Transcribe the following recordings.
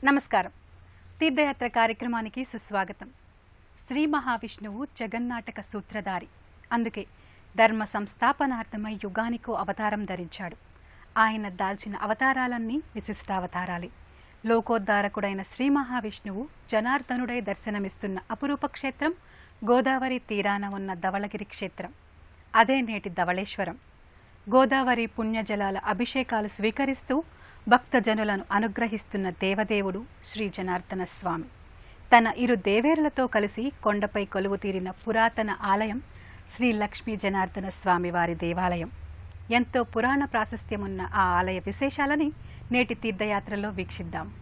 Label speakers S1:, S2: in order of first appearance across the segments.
S1: నమస్కారం. తీర్థయాత్ర కార్యక్రమానికి సుస్వాగతం. శ్రీ మహావిష్ణువు జగన్నాటక సూత్రధారి. అందుకే ధర్మ సంస్థాపనార్థమై యుగానికో అవతారం ధరించాడు. ఆయన దాల్చిన అవతారాలన్నీ విశిష్టావతారాలే. లోకోద్ధారకుడైన శ్రీ మహావిష్ణువు జనార్దనుడై దర్శనమిస్తున్న అపురూప క్షేత్రం గోదావరి తీరాన ఉన్న ధవళగిరి క్షేత్రం. అదే నేటి ధవళేశ్వరం. గోదావరి పుణ్యజలాల అభిషేకాలు స్వీకరిస్తూ భక్తజనులను అనుగ్రహిస్తున్న దేవదేవుడు శ్రీ జనార్దన స్వామి. తన ఇరు దేవేరులతో కలిసి కొండపై కొలువు తీరిన పురాతన ఆలయం శ్రీ లక్ష్మీ జనార్దన స్వామి వారి దేవాలయం. ఎంతో పురాణ ప్రాశస్త్యమున్న ఆ ఆలయ విశేషాలని నేటి తీర్థయాత్రలో వీక్షిద్దాం.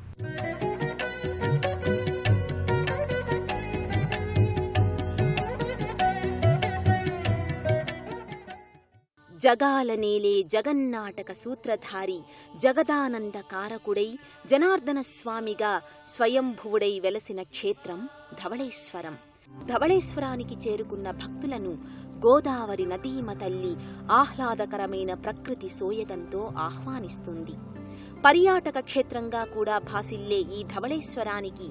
S2: జగాలనేలే జగన్నాటక సూత్రధారి జగదానంద కారకుడై జనార్దన స్వామిగా స్వయంభువుడై వెలసిన క్షేత్రం ధవళేశ్వరం. ధవళేశ్వరానికి చేరుకున్న భక్తులను గోదావరి నదీమ తల్లి ఆహ్లాదకరమైన ప్రకృతి సోయగంతో ఆహ్వానిస్తుంది. పర్యాటక క్షేత్రంగా కూడా భాసిల్లే ఈ ధవళేశ్వరానికి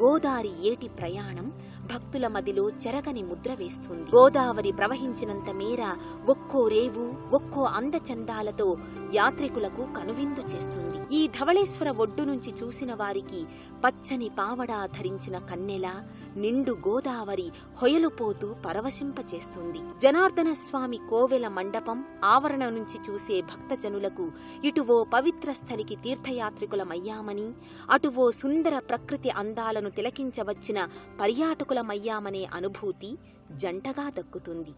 S2: గోదావరి ఏటి ప్రయాణం భక్తుల మదిలో చెరగని ముద్ర వేస్తుంది. గోదావరి ప్రవహించినంత మేర ఒక్కో రేవు ఒక్కో అందచందాలతో యాత్రికులకు కనువిందు చేస్తుంది. ఈ ధవళేశ్వర ఒడ్డు నుంచి చూసిన వారికి పచ్చని పావడా ధరించిన కన్నెల నిండు గోదావరి హొయలుపోతూ పరవశింపచేస్తుంది. జనార్దన స్వామి కోవెల మండపం ఆవరణ నుంచి చూసే భక్తజనులకు ఇటువో పవిత్ర స్థలికి తీర్థయాత్రికులమయ్యామని, అటువో సుందర ప్రకృతి అందాలను తిలకించవచ్చిన పర్యాటకులమయ్యామనే అనుభూతి జంటగా దక్కుతుంది.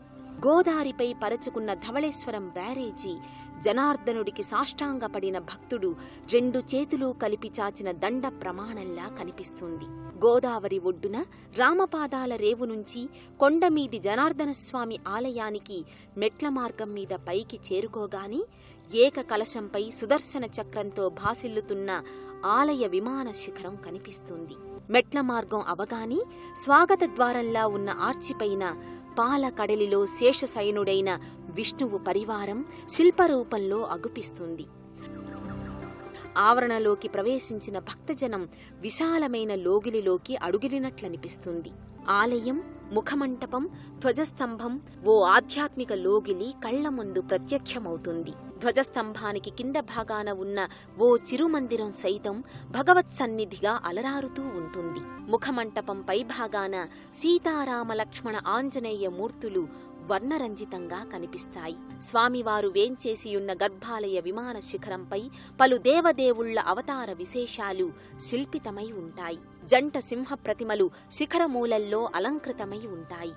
S2: గోదారిపై పరచుకున్న ధవళేశ్వరం బ్యారేజీ జనార్దనుడికి సాష్టాంగపడిన భక్తుడు రెండు చేతులు కలిపి చాచిన దండ ప్రమాణంలా కనిపిస్తుంది. గోదావరి ఒడ్డున రామపాదాల రేవు నుంచి కొండమీది జనార్దనస్వామి ఆలయానికి మెట్ల మార్గం మీద పైకి చేరుకోగాని ఏక కలశంపై సుదర్శన చక్రంతో భాసిల్లుతున్న ఆలయ విమాన శిఖరం కనిపిస్తుంది. మెట్ల మార్గం అవగాని స్వాగత ద్వారంలా ఉన్న ఆర్చిపైన పాల కడలిలో శేషశయనుడైన విష్ణువు పరివారం శిల్పరూపంలో అగుపిస్తుంది. ఆవరణలోకి ప్రవేశించిన భక్తజనం విశాలమైన లోగిలిలోకి అడుగిలినట్లనిపిస్తుంది. ఆలయం, ముఖమంటపం, ధ్వజస్తంభం ఓ ఆధ్యాత్మిక లోగిలి కళ్ల ముందు ప్రత్యక్షమవుతుంది. ధ్వజస్తంభానికి కింద భాగాన ఉన్న ఓ చిరుమందిరం సైతం భగవత్ సన్నిధిగా అలరారుతూ ఉంటుంది. ముఖమంటపం పై భాగాన సీతారామ లక్ష్మణ ఆంజనేయ మూర్తులు వర్ణరంజితంగా కనిపిస్తాయి. స్వామివారు వేంచేసియున్న గర్భాలయ విమాన శిఖరంపై పలు దేవదేవుళ్ల అవతార విశేషాలు శిల్పితమై ఉంటాయి. జంట సింహ ప్రతిమలు శిఖరమూలల్లో అలంకృతమై ఉంటాయి.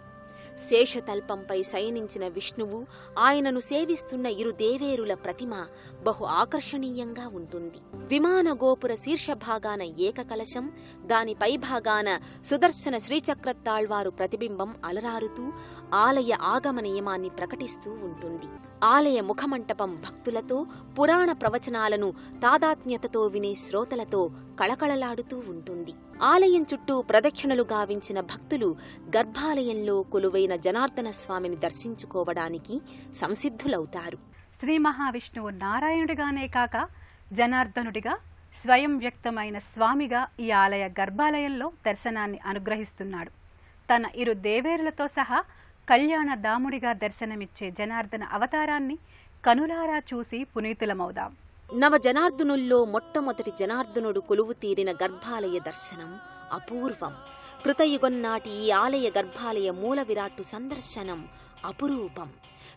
S2: శేషతల్పంపై శయనించిన విష్ణువు, ఆయనను సేవిస్తున్న ఇరు దేవేరుల ప్రతిమ బహు ఆకర్షణీయంగా ఉంటుంది. విమాన గోపుర శీర్షభాగాన ఏకకలశం, దాని పైభాగాన సుదర్శన శ్రీచక్రతాళ్వారు ప్రతిబింబం అలరారుతూ ఆలయ ఆగమ నియమాన్ని ప్రకటిస్తూ ఉంటుంది. ఆలయ ముఖమంటపం భక్తులతో, పురాణ ప్రవచనాలను తాదాత్మ్యతతో వినే శ్రోతలతో కళకళలాడుతూ ఉంటుంది. ఆలయం చుట్టూ ప్రదక్షిణలు గావించిన భక్తులు గర్భాలయంలో కొలువైన జనార్దన స్వామిని దర్శించుకోవడానికి సంసిద్ధులవుతారు.
S1: శ్రీ మహావిష్ణువు నారాయణుడిగానే కాక జనార్దనుడిగా స్వయం వ్యక్తమైన స్వామిగా ఈ ఆలయ గర్భాలయంలో దర్శనాన్ని అనుగ్రహిస్తున్నాడు. తన ఇరు దేవేరులతో సహా కళ్యాణ దాముడిగా దర్శనమిచ్చే జనార్దన అవతారాన్ని కనులారా చూసి పునీతులమవుదాం.
S2: నవ జనార్దనుల్లో మొట్టమొదటి జనార్దనుడు కొలువు తీరిన గర్భాలయ దర్శనం అపూర్వం. కృతయుగంనాటి ఈ ఆలయ గర్భాలయ మూల విరాట్టు సందర్శనం అపురూపం.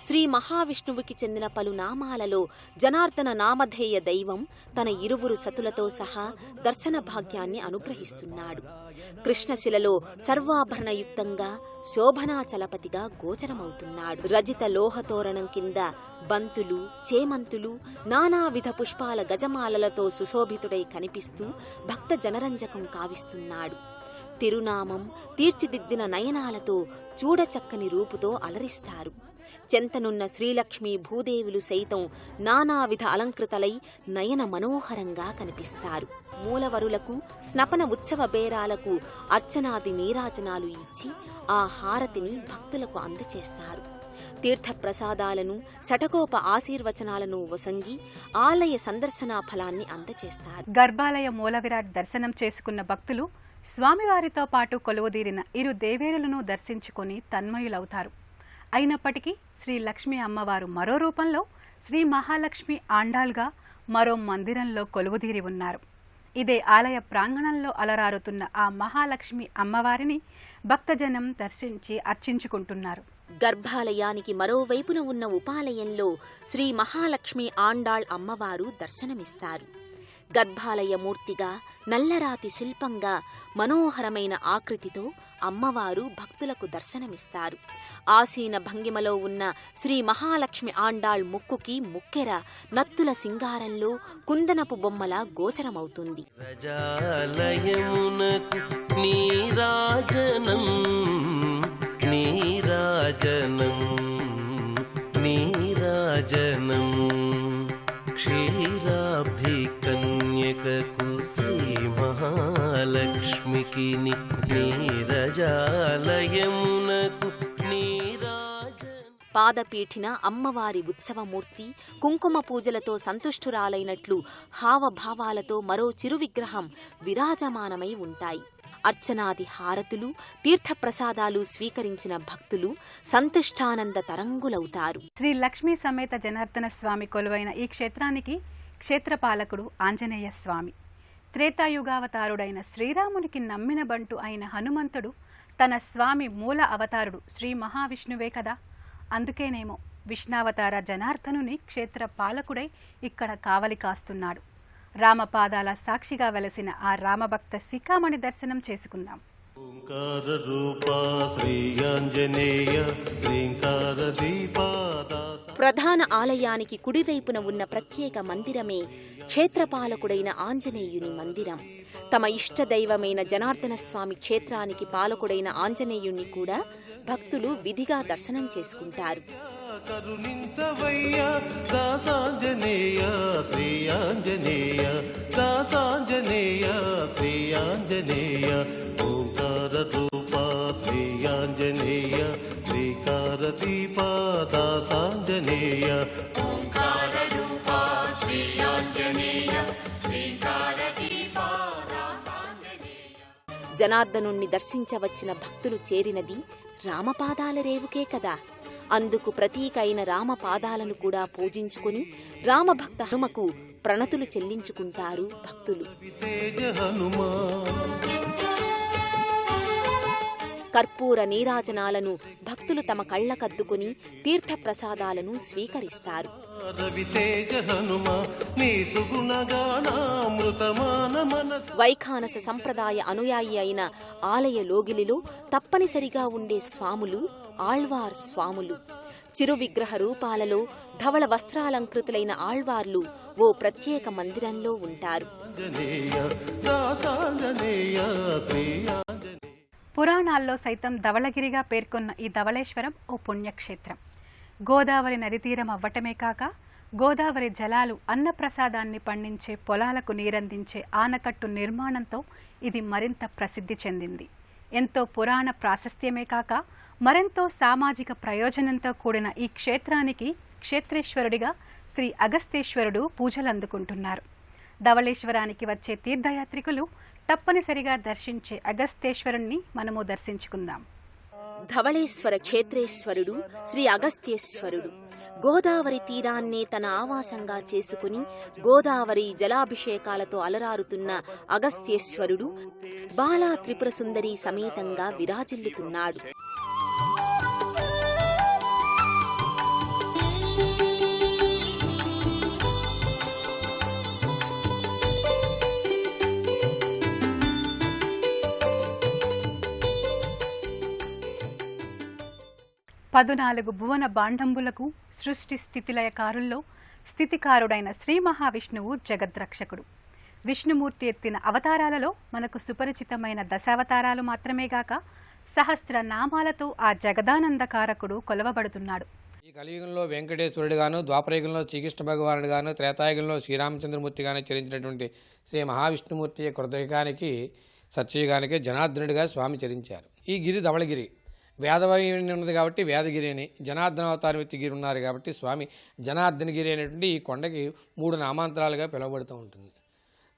S2: శ్రీ మహావిష్ణువుకి చెందిన పలు నామాలలో జనార్దన నామధేయ దైవం తన ఇరువురు సతులతో సహా దర్శన భాగ్యాన్ని అనుగ్రహిస్తున్నాడు. కృష్ణశిలలో సర్వాభరణయుక్తంగా శోభనాచలపతిగా గోచరమవుతున్నాడు. రజిత లోహతోరణం కింద బంతులు, చేమంతులు, నానావిధ పుష్పాల గజమాలలతో సుశోభితుడై కనిపిస్తూ భక్త జనరంజకం కావిస్తున్నాడు. తిరునామం తీర్చిదిద్దిన నయనాలతో చూడచక్కని రూపుతో అలరిస్తారు. చెంతనున్న శ్రీలక్ష్మీ భూదేవులు సైతం నానావిధ అలంకృతలై నయన మనోహరంగా కనిపిస్తారు. మూలవరులకు స్నపన ఉత్సవ బేరాలకు అర్చనాది నీరాజనాలు ఇచ్చి ఆ హారతిని భక్తులకు అందచేస్తారు. తీర్థప్రసాదాలను శటకోప ఆశీర్వచనాలను వసంగి ఆలయ సందర్శనా ఫలాన్ని అందచేస్తారు.
S1: గర్భాలయ మూలవిరాట్ దర్శనం చేసుకున్న భక్తులు స్వామివారితో పాటు కొలువుదీరిన ఇరు దేవేరులను దర్శించుకొని తన్మయులవుతారు. అయినప్పటికీ శ్రీ లక్ష్మీ అమ్మవారు మరో రూపంలో శ్రీ మహాలక్ష్మి ఆండాళ్గా మరో మందిరంలో కొలువుదీరి ఉన్నారు. ఇదే ఆలయ ప్రాంగణంలో అలరారుతున్న ఆ మహాలక్ష్మి అమ్మవారిని భక్తజనం దర్శించి అర్చించుకుంటున్నారు.
S2: గర్భాలయానికి మరోవైపున ఉన్న ఉపాలయంలో శ్రీ మహాలక్ష్మి ఆండాళ్ అమ్మవారు దర్శనమిస్తారు. గర్భాలయ మూర్తిగా నల్లరాతి శిల్పంగా మనోహరమైన ఆకృతితో అమ్మవారు భక్తులకు దర్శనమిస్తారు. ఆసీన భంగిమలో ఉన్న శ్రీ మహాలక్ష్మి ఆండాళ్ ముక్కుకి ముక్కెర నత్తుల సింగారంలో కుందనపు బొమ్మల గోచరమవుతుంది.
S3: క్షీరాబ్ధికన్యకకు శ్రీ మహాలక్ష్మికి నీరజాలయమునకు
S2: పాదపీఠిన అమ్మవారి ఉత్సవమూర్తి కుంకుమ పూజలతో సంతుష్టురాలైనట్లు హావభావాలతో మరో చిరువిగ్రహం విరాజమానమై ఉంటాయి. అర్చనాది హారతులు తీర్థప్రసాదాలు స్వీకరించిన భక్తులు సంతుష్టానంద తరంగులవుతారు.
S1: శ్రీ లక్ష్మీ సమేత జనార్దన స్వామి కొలువైన ఈ క్షేత్రానికి క్షేత్రపాలకుడు ఆంజనేయ స్వామి. త్రేతాయుగావతారుడైన శ్రీరామునికి నమ్మిన బంటు అయిన హనుమంతుడు తన స్వామి మూల అవతారుడు శ్రీ మహావిష్ణువే కదా. అందుకేనేమో విష్ణావతార జనార్దనుని క్షేత్ర పాలకుడై ఇక్కడ కావలి కాస్తున్నాడు. రామపాదాల సాక్షిగా వెలసిన ఆ రామభక్త శిఖామణి దర్శనం చేసుకుందాం.
S2: ప్రధాన ఆలయానికి కుడివైపున ఉన్న ప్రత్యేక మందిరమే క్షేత్రపాలకుడైన ఆంజనేయుని మందిరం. తమ ఇష్టదైవమైన జనార్దన స్వామి క్షేత్రానికి పాలకుడైన ఆంజనేయుణ్ణి కూడా భక్తులు విధిగా దర్శనం చేసుకుంటారు.
S3: కరుణించవయ్య దాసాంజనేయ శ్రీ ఆంజనేయ దాసాంజనేయ శ్రీ ఆంజనేయ ఓంకార రూప శ్రీ ఆంజనేయ శ్రీకార దీప దాసాంజనేయ ఓంకార రూప శ్రీ ఆంజనేయ శ్రీకార దీప దాసాంజనేయ.
S2: జనార్దనుణ్ణి దర్శించవచ్చిన భక్తులు చేరినది రామపాదాల రేవుకే కదా. అందుకు ప్రతీక అయిన రామపాదాలను కూడా పూజించుకుని రామభక్త హనుమకు ప్రణతులు చెల్లించుకుంటారు భక్తులు. కర్పూర నీరాజనాలను భక్తులు తమ కళ్ళకద్దుకుని తీర్థప్రసాదాలను స్వీకరిస్తారు. వైఖానస సంప్రదాయ అనుయాయి అయిన ఆలయ లోగిలిలో తప్పనిసరిగా ఉండే స్వాములు ఆళ్వార్ స్వాములు. చిరు విగ్రహ రూపాలలో ధవళ వస్త్రాలంకృతులైన ఆళ్వార్లు ఓ ప్రత్యేక మందిరంలో ఉంటారు.
S1: పురాణాల్లో సైతం ధవళగిరిగా పేర్కొన్న ఈ ధవళేశ్వరం ఓ పుణ్యక్షేత్రం. గోదావరి నది తీరం అవ్వటమే కాక గోదావరి జలాలు అన్నప్రసాదాన్ని పండించే పొలాలకు నీరందించే ఆనకట్టు నిర్మాణంతో ఇది మరింత ప్రసిద్ధి చెందింది. ఎంతో పురాణ ప్రాశస్త్యమే కాక మరెంతో సామాజిక ప్రయోజనంతో కూడిన ఈ క్షేత్రానికి క్షేత్రేశ్వరుడిగా శ్రీ అగస్తేశ్వరుడు పూజలందుకుంటున్నారు. ధవళేశ్వరానికి వచ్చే తీర్థయాత్రికులు తప్పనిసరిగా దర్శించే అగస్తేశ్వరుణ్ణి మనము దర్శించుకుందాం.
S2: ధవళేశ్వర క్షేత్రేశ్వరుడు శ్రీ అగస్త్యేశ్వరుడు గోదావరి తీరాన్నే తన ఆవాసంగా చేసుకుని గోదావరి జలాభిషేకాలతో అలరారుతున్న అగస్త్యేశ్వరుడు బాలా త్రిపుర సుందరి సమేతంగా విరాజిల్లుతున్నాడు.
S1: పదునాలుగు భువన బాండంబులకు సృష్టి స్థితిలయకారుల్లో స్థితికారుడైన శ్రీ మహావిష్ణువు జగద్రక్షకుడు. విష్ణుమూర్తి ఎత్తిన అవతారాలలో మనకు సుపరిచితమైన దశావతారాలు మాత్రమేగాక సహస్ర నామాలతో ఆ జగదానందకారకుడు కొలవబడుతున్నాడు.
S4: ఈ కలియుగంలో వెంకటేశ్వరుడుగాను, ద్వాపరయుగంలో శ్రీకృష్ణ భగవానుడుగాను, త్రేతాయుగంలో శ్రీరామచంద్రమూర్తిగాను చరించినటువంటి శ్రీ మహావిష్ణుమూర్తి కృతయుగానికి సత్యయుగానికి జనార్దనుడిగా స్వామి చరించారు. ఈ గిరి ధవళగిరి. వేదగిరి ఉన్నది కాబట్టి వేదగిరి అని, జనార్దన అవతారం ఎత్తి గిరి ఉన్నారు కాబట్టి స్వామి జనార్దనగిరి అనేటువంటి ఈ కొండకి 3 నామాంతరాలుగా పిలువబడుతూ ఉంటుంది.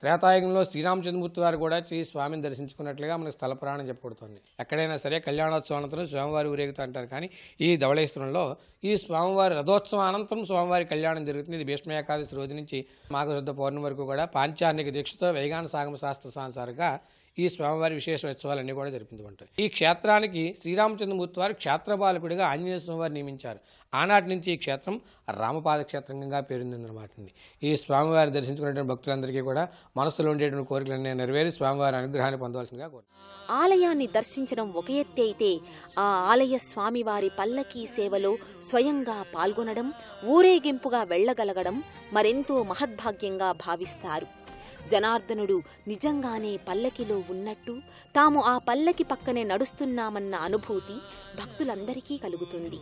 S4: త్రేతాయుగంలో శ్రీరామచంద్రమూర్తి వారు కూడా స్వామిని దర్శించుకున్నట్లుగా మనకు స్థల పురాణం చెప్పబడుతుంది. ఎక్కడైనా సరే కళ్యాణోత్సవం అనంతరం స్వామివారి ఊరేగుతూ అంటారు, కానీ ఈ ధవళేశ్వరంలో ఈ స్వామివారి రథోత్సవం అనంతరం స్వామివారి కళ్యాణం జరుగుతుంది. ఇది భీష్మ ఏకాదశి రోజు నుంచి మాఘశుద్ధ పౌర్ణమి వరకు కూడా పాంచార్నిక దీక్షతో వైగాన సాగమ శాస్త్రానుసారంగా ఈ స్వామివారి విశేష ఉత్సవాలన్నీ కూడా జరిపించబడతాయి. ఈ క్షేత్రానికి శ్రీరామచంద్రమూర్తి వారు క్షేత్రపాలకుడిగా ఆంజనేయ స్వామివారు నియమించారు. ఆనాటి నుంచి ఈ క్షేత్రం రామపాద క్షేత్రంగా పేరుందన్నమాట. ఈ స్వామివారిని దర్శించుకునేటువంటి భక్తులందరికీ కూడా మనసులో ఉండేటువంటి కోరికలన్నీ నెరవేరి స్వామివారి అనుగ్రహాన్ని పొందవలసిందిగా కోరు.
S2: ఆలయాన్ని దర్శించడం ఒక ఎత్తే అయితే ఆ ఆలయ స్వామివారి పల్లకీ సేవలో స్వయంగా పాల్గొనడం, ఊరేగింపుగా వెళ్లగలగడం మరెంతో మహద్భాగ్యంగా భావిస్తారు. జనార్దనుడు నిజంగానే పల్లకిలో ఉన్నట్టు, తాము ఆ పల్లకి పక్కనే నడుస్తున్నామన్న అనుభూతి భక్తులందరికీ కలుగుతుంది.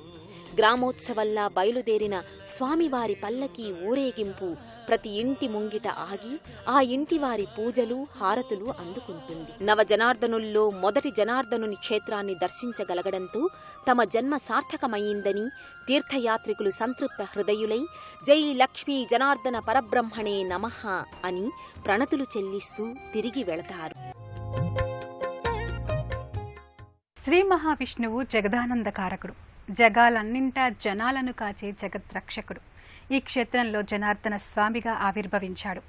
S2: గ్రామోత్సవల్లా బయలుదేరిన స్వామివారి పల్లకి ఊరేగింపు ప్రతి ఇంటి ముంగిట ఆగి ఆ ఇంటి వారి పూజలు, హారతులు అందుకుంటుంది. నవ జనార్దనుల్లో మొదటి జనార్దనుని క్షేత్రాన్ని దర్శించగలగడంతో తమ జన్మ సార్థకమయ్యిందని తీర్థయాత్రికులు సంతృప్త హృదయులై జై లక్ష్మీ జనార్దన పరబ్రహ్మణే నమః అని ప్రణతులు చెల్లిస్తూ తిరిగి వెళతారు.
S1: శ్రీ మహావిష్ణువు జగదానందకారకుడు, జగాలన్నింటా జనాలను కాచే జగద్రక్షకుడు. ఈ క్షేత్రంలో జనార్దన స్వామిగా ఆవిర్భవించాడు.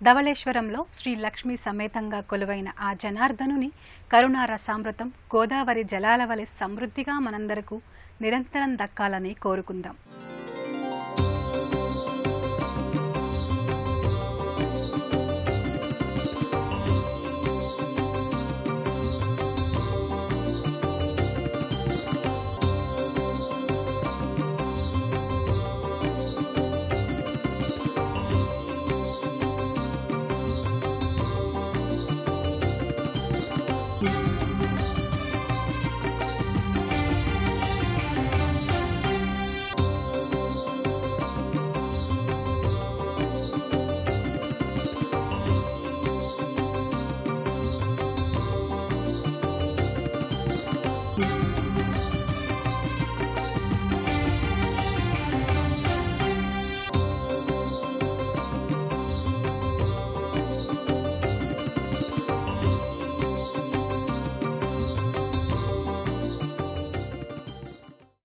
S1: ధవళేశ్వరంలో శ్రీ లక్ష్మీ సమేతంగా కొలువైన ఆ జనార్దనుని కరుణారసామృతం గోదావరి జలాల వలె సమృద్ధిగా మనందరకు నిరంతరం దక్కాలని కోరుకుందాం.